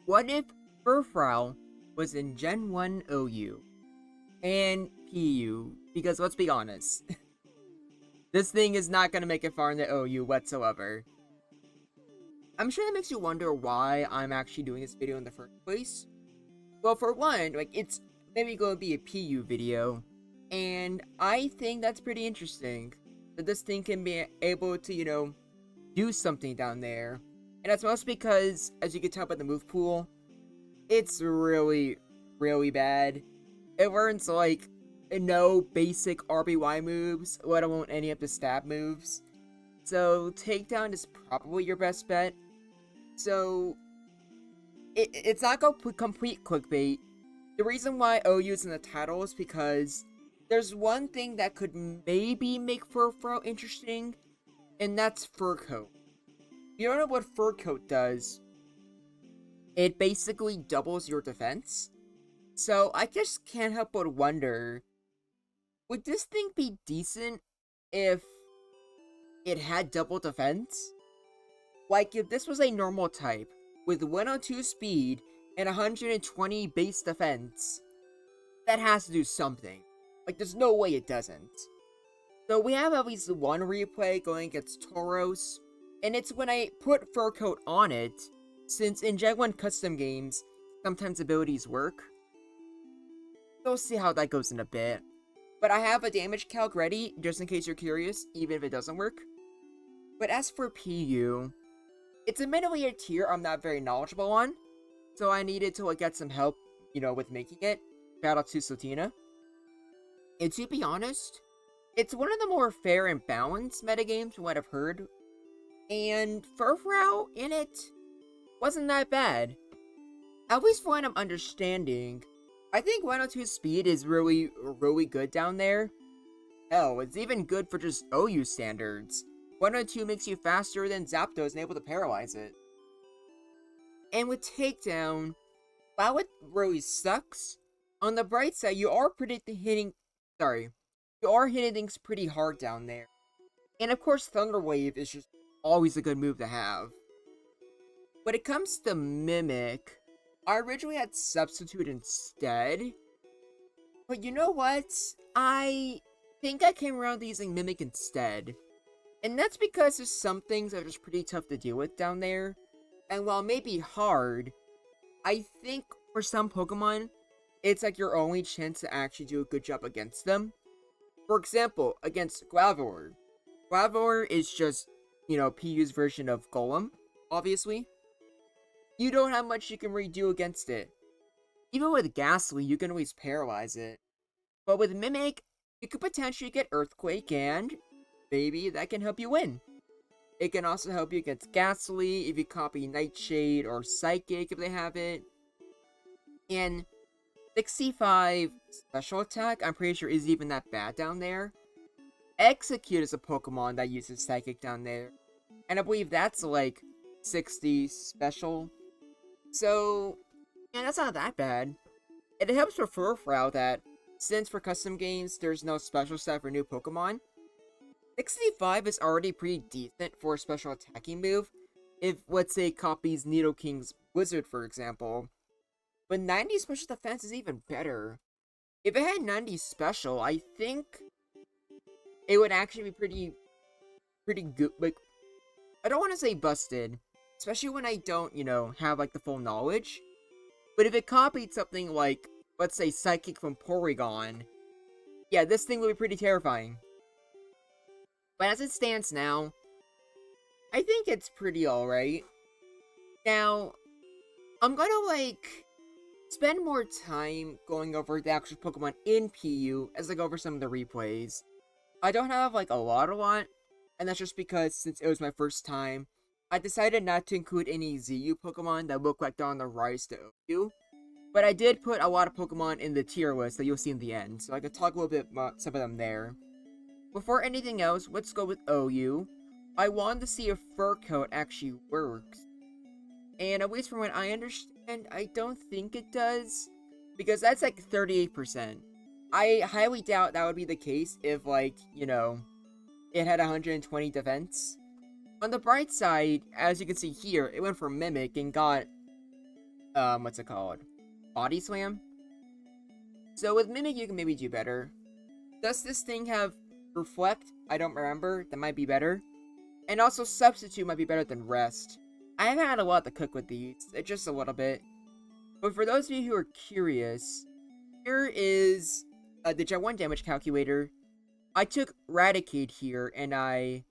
What if FURFROU was in Gen 1 OU and PU? Because let's be honest, this thing is not going to make it far in the OU whatsoever. I'm sure that makes you wonder why I'm actually doing this video in the first place. Well, for one, it's maybe going to be a PU video, and I think that's pretty interesting that this thing can be able to, do something down there. And that's mostly because, as you can tell by the move pool, it's really, really bad. It learns, no basic RBY moves, let alone any of the stab moves. So, takedown is probably your best bet. So, it's not complete clickbait. The reason why OU is in the title is because there's one thing that could maybe make FURFROU interesting, and that's Fur Coat. If you don't know what Fur Coat does, it basically doubles your defense. So I just can't help but wonder, would this thing be decent if it had double defense? Like, if this was a normal type, with 102 speed and 120 base defense, that has to do something. There's no way it doesn't. So we have at least one replay going against Tauros, and it's when I put Fur Coat on it, since in Gen 1 custom games, sometimes abilities work. So we'll see how that goes in a bit. But I have a damage calc ready, just in case you're curious, even if it doesn't work. But as for PU, it's admittedly a tier I'm not very knowledgeable on, so I needed to get some help, with making it. Shout out to Sotina. And to be honest, it's one of the more fair and balanced metagames from what I've heard. And FURFROU in it wasn't that bad. At least from what I'm understanding, I think 102 speed is really, really good down there. Hell, it's even good for just OU standards. 102 makes you faster than Zapdos and able to paralyze it. And with Takedown, while it really sucks, on the bright side, you are hitting things pretty hard down there. And of course, Thunder Wave is just always a good move to have. When it comes to Mimic, I originally had Substitute instead. But you know what? I think I came around to using Mimic instead. And that's because there's some things that are just pretty tough to deal with down there. And while it may be hard, I think for some Pokemon, it's your only chance to actually do a good job against them. For example, against Glavor. Glavor is just, PU's version of Golem, obviously. You don't have much you can really do against it. Even with Ghastly, you can always paralyze it. But with Mimic, you could potentially get Earthquake, and maybe that can help you win. It can also help you against Ghastly if you copy Nightshade or Psychic if they have it. And 65 special attack, I'm pretty sure isn't even that bad down there. Execute is a Pokemon that uses Psychic down there, and I believe that's 60 special. So, yeah, that's not that bad. And it helps for FURFROU that, since for custom games there's no special set for new Pokemon, 65 is already pretty decent for a special attacking move, if, let's say, it copies Nidoking's Blizzard, for example. But 90 special defense is even better. If it had 90 special, I think it would actually be pretty good. I don't want to say busted, especially when I don't, have the full knowledge. But if it copied something like, let's say, Psychic from Porygon, yeah, this thing would be pretty terrifying. But as it stands now, I think it's pretty alright. Now, I'm gonna spend more time going over the actual Pokemon in PU as I go over some of the replays. I don't have a lot, and that's just because since it was my first time, I decided not to include any ZU Pokemon that look like they're on the rise to OU. But I did put a lot of Pokemon in the tier list that you'll see in the end, so I could talk a little bit about some of them there. Before anything else, let's go with OU. I wanted to see if Fur Coat actually works. And at least from what I understand, I don't think it does. Because that's 38%. I highly doubt that would be the case if, it had 120 defense. On the bright side, as you can see here, it went for Mimic and got what's it called? Body Slam. So with Mimic, you can maybe do better. Does this thing have Reflect? I don't remember. That might be better. And also Substitute might be better than Rest. I haven't had a lot to cook with these. It's just a little bit. But for those of you who are curious, here is the Gen 1 damage calculator. I took Raticate here, and I,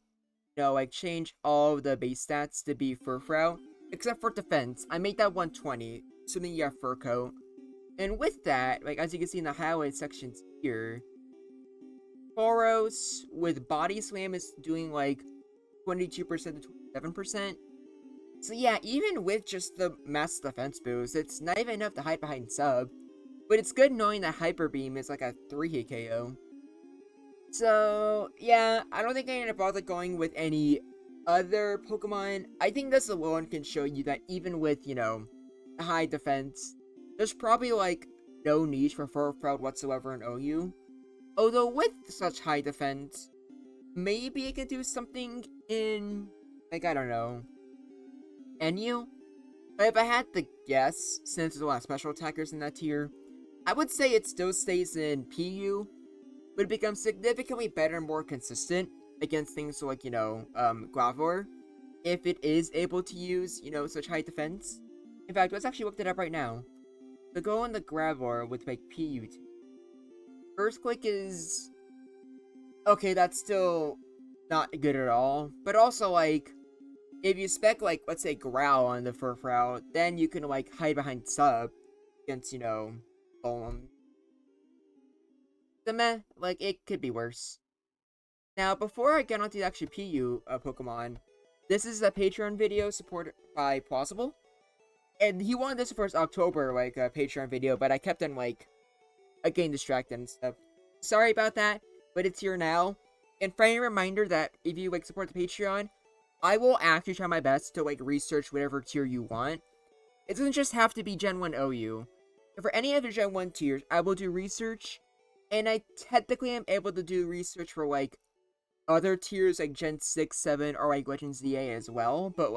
changed all of the base stats to be FURFROU, except for defense. I made that 120, assuming you have Fur Coat. And with that, as you can see in the highlight sections here, Boros with Body Slam is doing 22% to 27%. So yeah, even with just the mass defense boost, it's not even enough to hide behind sub. But it's good knowing that Hyper Beam is a 3-hit KO. So yeah, I don't think I'm gonna bother going with any other Pokemon. I think this alone can show you that even with, high defense, there's probably no niche for FURFROU whatsoever in OU. Although with such high defense, maybe it could do something in, I don't know, NU? But if I had to guess, since there's a lot of special attackers in that tier, I would say it still stays in PU, but it becomes significantly better and more consistent against things like, Gravor, if it is able to use, such high defense. In fact, let's actually look that up right now. So go on the Gravor with, PU. Earthquake is... okay, that's still not good at all, but also, if you spec, let's say Growl on the FURFROU, then you can, hide behind sub against, Golem. So meh, it could be worse. Now, before I get onto the actual PU Pokemon, this is a Patreon video supported by Plausible. And he wanted this for his October, Patreon video, but I kept him, getting distracted and stuff. Sorry about that, but it's here now. And friendly reminder that if you, support the Patreon, I will actually try my best to, research whatever tier you want. It doesn't just have to be Gen 1 OU. And for any other Gen 1 tiers, I will do research. And I technically am able to do research for, other tiers, Gen 6, 7, or, Legends ZA as well. But,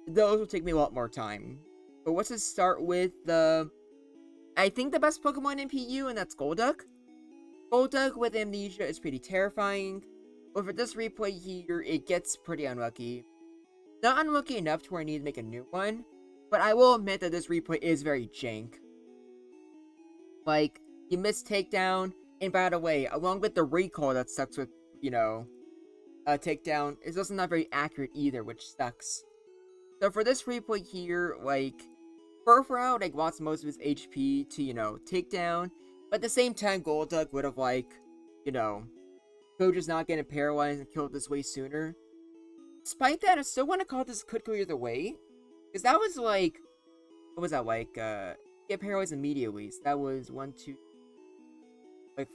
those will take me a lot more time. But let's just start with I think the best Pokemon in PU, and that's Golduck. Golduck with Amnesia is pretty terrifying. But for this replay here, it gets pretty unlucky. Not unlucky enough to where I need to make a new one, but I will admit that this replay is very jank. You miss Takedown, and by the way, along with the recall that sucks with, Takedown, it's also not very accurate either, which sucks. So for this replay here, FURFROU, lost most of his HP to, Takedown, but at the same time, Golduck would have, Coach is not getting paralyzed and killed this way sooner. Despite that, I still want to call this could go either way. Because that was what was that get paralyzed immediately. So that was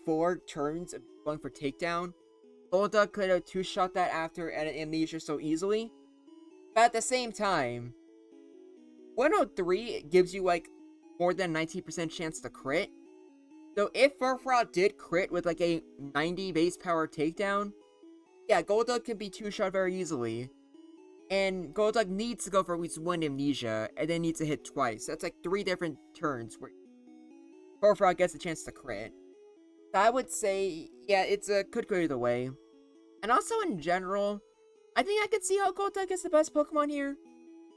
4 turns of going for takedown. Golduck could have 2-shot that after Amnesia so easily. But at the same time, 103 gives you more than 19% chance to crit. So if FURFROU did crit with a 90 base power takedown, yeah, Golduck can be 2-shot very easily. And Golduck needs to go for at least 1 Amnesia, and then needs to hit twice. That's 3 different turns where FURFROU gets a chance to crit. So I would say, yeah, could go either way. And also in general, I think I could see how Golduck is the best Pokemon here.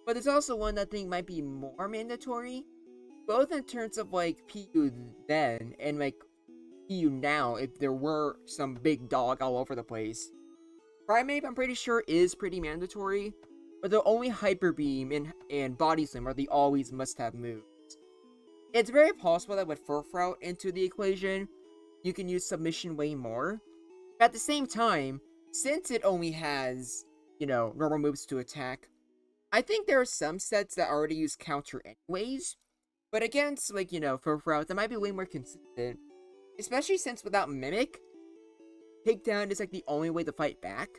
But there's also one that I think might be more mandatory. Both in terms of, PU then, and, PU now, if there were some big dog all over the place. Primeape, I'm pretty sure, is pretty mandatory, but the only Hyper Beam and Body Slam are the always must-have moves. It's very possible that with FURFROU into the equation, you can use Submission way more. But at the same time, since it only has, normal moves to attack, I think there are some sets that already use Counter anyways. But against, FURFROU, that might be way more consistent. Especially since without Mimic, Takedown is, the only way to fight back.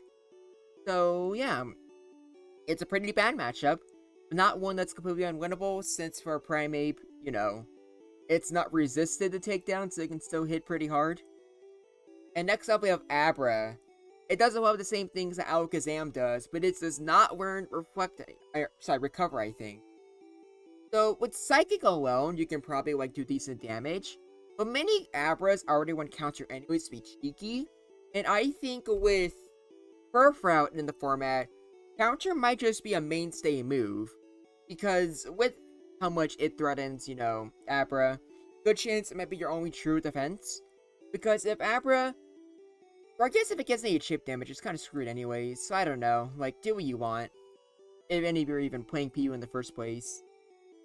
So, yeah. It's a pretty bad matchup. But not one that's completely unwinnable, since for Primeape, it's not resisted to Takedown, so it can still hit pretty hard. And next up, we have Abra. It does a lot of the same things that Alakazam does, but it does not learn Recover, I think. So with Psychic alone, you can probably like do decent damage. But many Abras already want counter anyways to be cheeky. And I think with FURFROU in the format, counter might just be a mainstay move. Because with how much it threatens, Abra, good chance it might be your only true defense. Because if Abra, or I guess if it gets any chip damage, it's kind of screwed anyways. So I don't know. Like, do what you want. If any of you are even playing PU in the first place.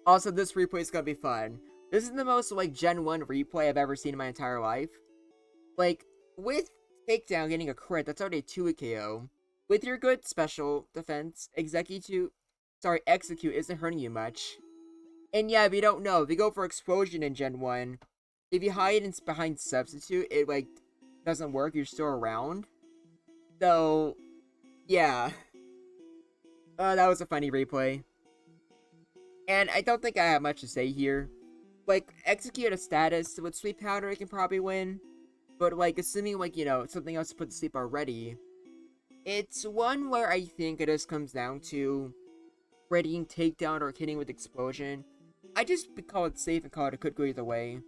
Also, this replay is gonna be fun. This is the most, like, Gen 1 replay I've ever seen in my entire life. Like, with Takedown getting a crit, that's already a 2 KO. With your good special defense, Execute isn't hurting you much. And yeah, if you don't know, if you go for Explosion in Gen 1, if you hide behind Substitute, it, like, doesn't work, you're still around. So, yeah. That was a funny replay. And I don't think I have much to say here. Like, Execute a status with Sleep Powder, it can probably win. But, like, assuming, like, something else to put to sleep already, it's one where I think it just comes down to readying Takedown or hitting with Explosion. I just call it safe and call it could go either way.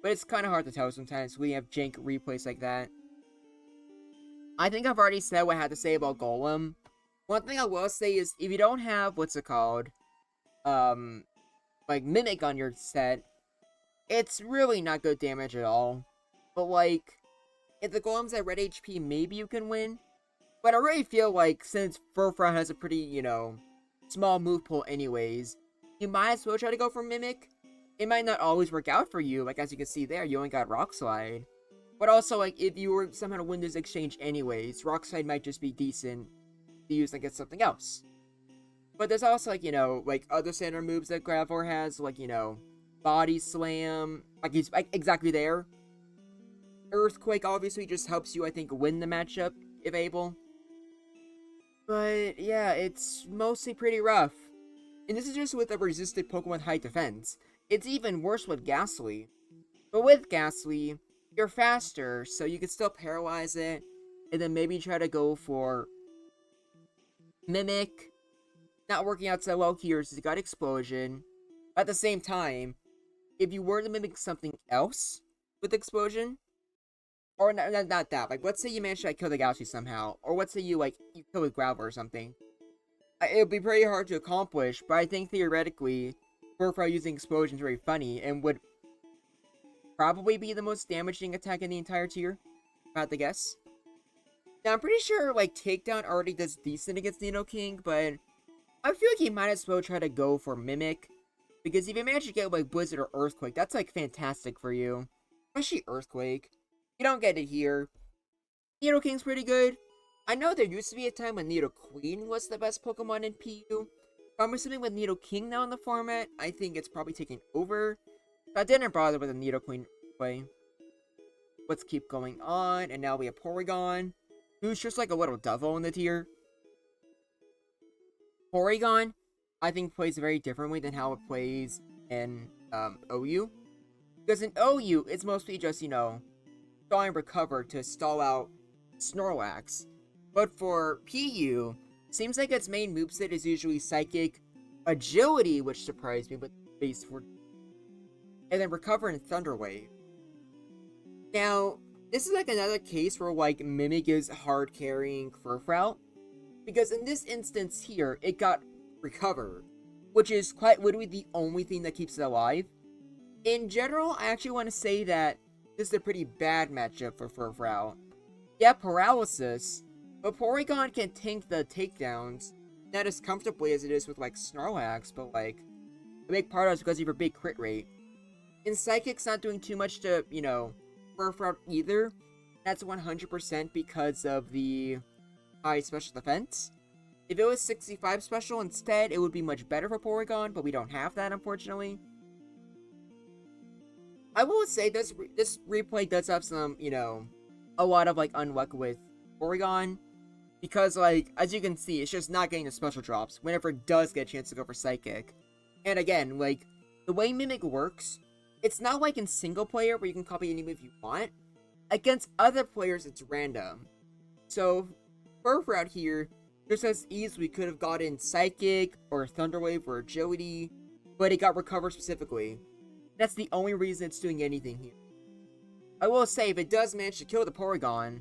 But it's kind of hard to tell sometimes when you have jank replays like that. I think I've already said what I had to say about Golem. One thing I will say is, if you don't have, like, Mimic on your set, it's really not good damage at all. But, like, if the Golem's at red HP, maybe you can win. But I really feel like, since FURFROU has a pretty, small move pool anyways, you might as well try to go for Mimic. It might not always work out for you, like, as you can see there, you only got Rock Slide. But also, like, if you were somehow to win this exchange anyways, Rock Slide might just be decent to use against something else. But there's also, like, like, other standard moves that Gravor has, like, Body Slam, like, he's, like, exactly there. Earthquake obviously just helps you, I think, win the matchup, if able. But, yeah, it's mostly pretty rough. And this is just with a resisted Pokemon high defense. It's even worse with Ghastly. But with Ghastly, you're faster, so you can still paralyze it, and then maybe try to go for Mimic. Not working out so well here, so you got Explosion. At the same time, if you were to mimic something else with Explosion, or not that, like, let's say you managed to, like, kill the Galaxy somehow, or let's say you kill with Gravel or something, it would be pretty hard to accomplish, but I think theoretically, FURFROU using Explosion is very funny, and would probably be the most damaging attack in the entire tier, if I had to guess. Now, I'm pretty sure, like, Takedown already does decent against Nidoking, but I feel like you might as well try to go for Mimic, because if you manage to get, like, Blizzard or Earthquake, that's, like, fantastic for you. Especially Earthquake. You don't get it here. Nidoking's pretty good. I know there used to be a time when Nidoqueen was the best Pokemon in PU. But I'm assuming with Nidoking now in the format, I think it's probably taking over. So I didn't bother with a Nidoqueen play. Let's keep going on, and now we have Porygon, who's just like a little devil in the tier. Porygon, I think, plays very differently than how it plays in OU. Because in OU, it's mostly just, stall and recover to stall out Snorlax. But for PU, seems like its main moveset is usually Psychic, Agility, which surprised me, but base for, and then Recover and Thunder Wave. Now, this is like another case where, like, Mimic is hard carrying FURFROU, because in this instance here, it got Recover, which is quite literally the only thing that keeps it alive. In general, I actually want to say that this is a pretty bad matchup for FURFROU. Yeah, Paralysis, but Porygon can tank the takedowns, not as comfortably as it is with, like, Snorlax, but, like, a big part of it is because of your big crit rate. And Psychic's not doing too much to, FURFROU either. That's 100% because of the high special defense. If it was 65 special instead, it would be much better for Porygon, but we don't have that, unfortunately. I will say this replay does have some, a lot of, like, unluck with Porygon. Because, like, as you can see, it's just not getting the special drops whenever it does get a chance to go for Psychic. And again, like, the way Mimic works, it's not like in single player where you can copy any move you want. Against other players, it's random. So, FURFROU here just as easily could have gotten Psychic, or Thunder Wave, or Agility, but it got recovered specifically. That's the only reason it's doing anything here. I will say, if it does manage to kill the Porygon,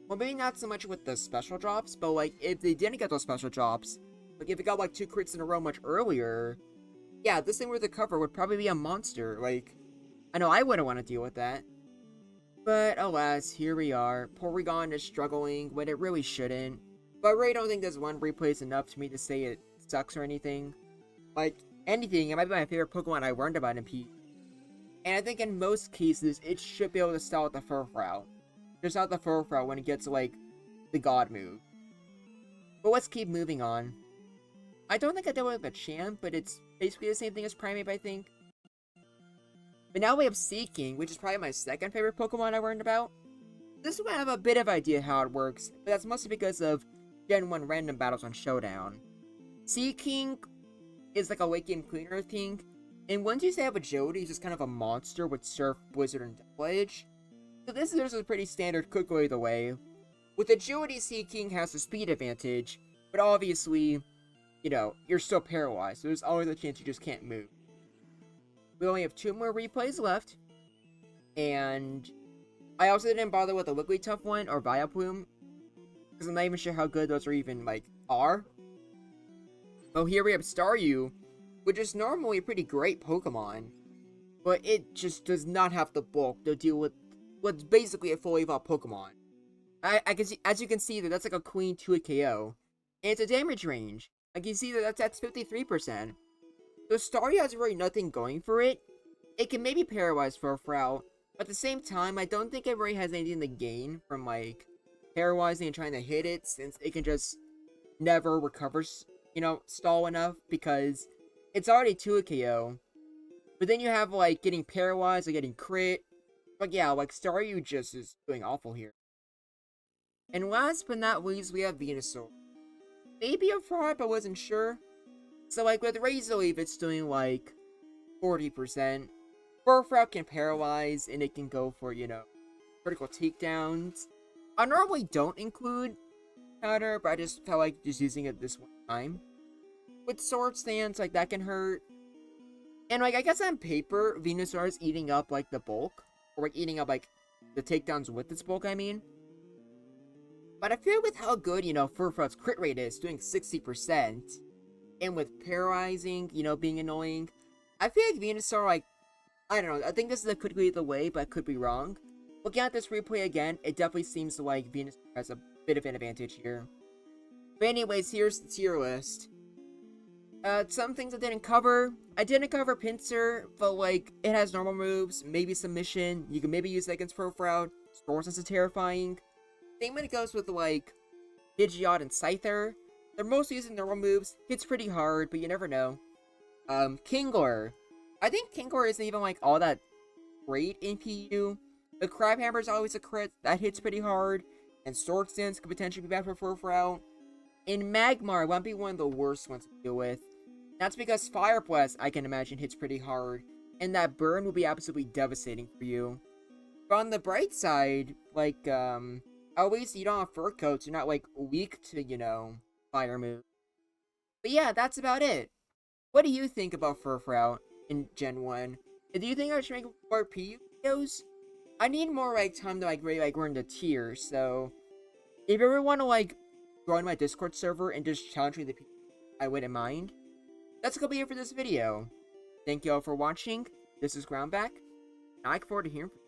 well, maybe not so much with the special drops, but like, if they didn't get those special drops, like if it got like 2 crits in a row much earlier, yeah, this thing with the cover would probably be a monster. Like, I know I wouldn't want to deal with that. But alas, here we are. Porygon is struggling when it really shouldn't. But I really don't think this one replay is enough to me to say it sucks or anything. Like, anything, it might be my favorite Pokemon I learned about in P. And I think in most cases, it should be able to stall with the FURFROU. Just not the FURFROU when it gets, like, the God move. But let's keep moving on. I don't think I dealt with a Champ, but it's basically the same thing as Primeape, I think. But now we have Seeking, which is probably my second favorite Pokemon I learned about. This one I have a bit of idea how it works, but that's mostly because of Gen 1 random battles on Showdown. Seeking is like a Waking Cleaner thing, and once you say have Agility, he's just kind of a monster with Surf, Blizzard, and Double Edge. So this is a pretty standard, could go either way. With Agility, Seeking has a speed advantage, but obviously, you know, you're still paralyzed, so there's always a chance you just can't move. We only have 2 more replays left, and I also didn't bother with the Wigglytuff one or Vileplume, because I'm not even sure how good those are even, like, are. Oh, here we have Staryu, which is normally a pretty great Pokemon, but it just does not have the bulk to deal with what's basically a fully evolved Pokemon. I can see, as you can see, that's like a Queen to a KO, and it's a damage range. I can see that's 53%. So Staryu has really nothing going for it. It can maybe paralyze FURFROU, but at the same time, I don't think it really has anything to gain from, like, paralyzing and trying to hit it, since it can just never recover, you know, stall enough, because it's already 2 KO. But then you have, like, getting paralyzed or getting crit. But yeah, like, Staryu just is doing awful here. And last but not least, we have Venusaur. Maybe a fraud, but wasn't sure. So, like, with Razor Leaf, it's doing, like, 40%. FURFROU can paralyze, and it can go for, you know, critical takedowns. I normally don't include counter, but I just felt like just using it this one time. With Sword Stance, like, that can hurt. And, like, I guess on paper, Venusaur is eating up, like, the bulk. Or, like, eating up, like, the takedowns with its bulk, I mean. But I feel with how good, you know, FURFROU's crit rate is, doing 60%. And with paralyzing, you know, being annoying, I feel like Venusaur, like, I don't know, I think this is a could be the way, but I could be wrong. Looking at this replay again, it definitely seems like Venusaur has a bit of an advantage here. But anyways, here's the tier list. Some things I didn't cover. I didn't cover Pinsir, but, like, it has normal moves, maybe Submission, you can maybe use that against FURFROU. Storm Sense is terrifying. Same when it goes with, like, Pidgeot and Scyther. They're mostly using normal moves. Hits pretty hard, but you never know. Kingler. I think Kingler isn't even, like, all that great in PU. The Crabhammer is always a crit. That hits pretty hard. And Sword Stance could potentially be bad for FURFROU. And Magmar might be one of the worst ones to deal with. That's because Fire Blast, I can imagine, hits pretty hard. And that burn will be absolutely devastating for you. But on the bright side, like, at least you don't have fur coats. You're not, like, weak to, you know, fire move. But yeah, that's about it. What do you think about FURFROU in Gen 1? Do you think I should make more PU videos? I need more, like, time to, like, really, like, learn the tiers, so if you ever want to, like, join my Discord server and just challenge me the PU, I wouldn't mind. That's gonna be it for this video. Thank you all for watching. This is Groundback, and I look forward to hearing from you.